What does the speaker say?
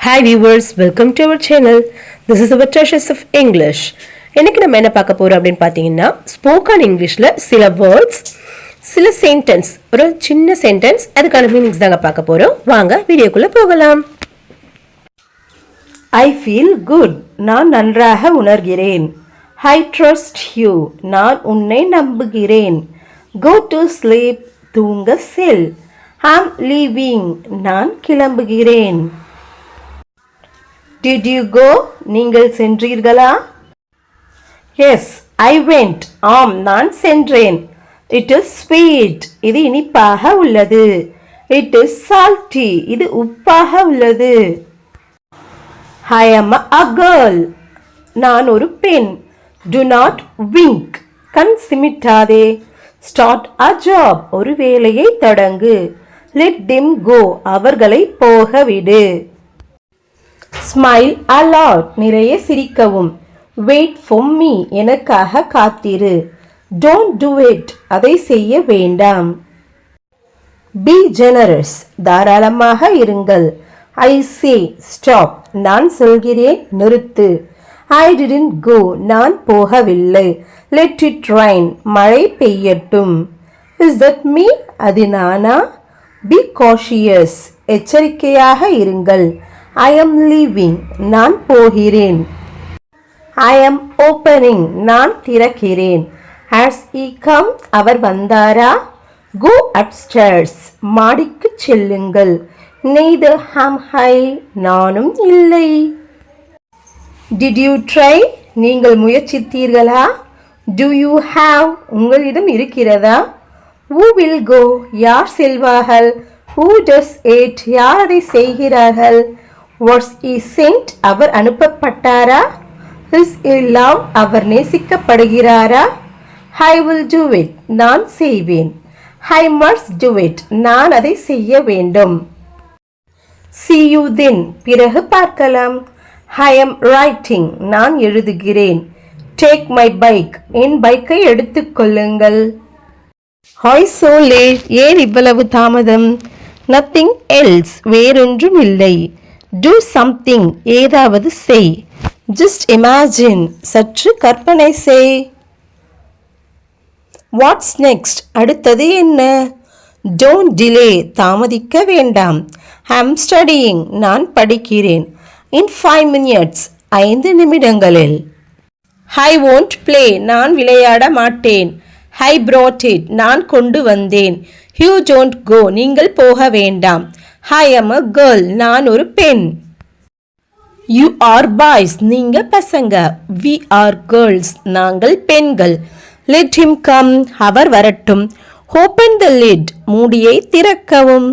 Hi viewers, welcome to our channel. This is our Treasures of English. இன்னைக்கு நம்ம என்ன பார்க்க போறோம் அப்படினு பாத்தீங்கன்னா ஸ்போக்கன் இங்கிலீஷ்ல சில வேர்ட்ஸ், சில சென்டென்ஸ், ஒரு சின்ன சென்டென்ஸ் அதுக்கான மீனிங்ஸ் தாங்க பார்க்க போறோம். வாங்க வீடியோக்குள்ள போகலாம். I feel good. நான் நன்றாக உணர்கிறேன். I trust you. நான் உன்னை நம்புகிறேன். Go to sleep. தூங்க செல். I'm leaving. நான் கிளம்புகிறேன். Did you go? நீங்கள் சென்றீர்களா? Yes, I went. ஆம், நான் சென்றேன். It is sweet. இது இனிப்பாக உள்ளது. It is salty. இது உப்பாக உள்ளது. I am a girl. நான் ஒரு பெண். Do not wink. கண் சிமிட்டாதே. Start a job. ஒரு வேலையை தொடங்கு. Let them go. அவர்களை போக விடு. Smile a lot. நிறைய சிரிக்கவும். Wait for me. எனக்காக காத்திரு. Don't do it. அதை செய்ய வேண்டாம். Be generous. தாராளமாக இருங்கள். I say stop. நான் சொல்கிறேன் நிறுத்து. I didn't go. நான் போகவில்லை. Let it rain. மழை பெய்யட்டும். Is that me? அது நானா? Be cautious. எச்சரிக்கையாக இருங்கள். I am leaving. நான் போகிறேன். I am opening. நான் திறக்கிறேன். Has he come? அவர் வந்தாரா? Go upstairs. மாடிக்கு செல்லுங்கள். Neither am I. நானும் இல்லை. Did you try? நீங்கள் முயற்சித்தீர்களா? Do you have? உங்களிடம் இருக்கிறதா? Who will go? யார் செல்வார்கள்? Who does it? யார் அதை செய்கிறார்கள்? Was he sent? Our அனுப்பப்பட்டாரா? Is he loved? Our நேசிக்கப்படுகிறாரா? I will do it. நான் செய்வேன். I must do it. நான் அதை செய்ய வேண்டும். See you then. பிறகு பார்க்கலாம். I am writing. நான் எழுதுகிறேன். Take my bike. என் பைக்கை எடுத்துக்கொள்ளுங்கள். Why so late? ஏன் இவ்வளவு தாமதம்? Nothing else. வேறொன்றும் இல்லை. Do something. ஏதாவது செய். Just imagine. சற்று கற்பனை செய். What's next? அடுத்தது என்ன? Don't delay. தாமதிக்க வேண்டாம். I'm studying. நான் படிக்கிறேன். In 5 minutes. 5 நிமிடங்களில். I won't play. நான் விளையாட மாட்டேன். I brought it. நான் கொண்டு வந்தேன். You don't go. நீங்கள் போக வேண்டாம். I am a girl. நான் ஒரு பெண். You are boys. நீங்க பசங்க. We are girls. நாங்கள் பெண்கள். Let him come. அவர் வரட்டும். Open the lid. மூடியை திறக்கவும்.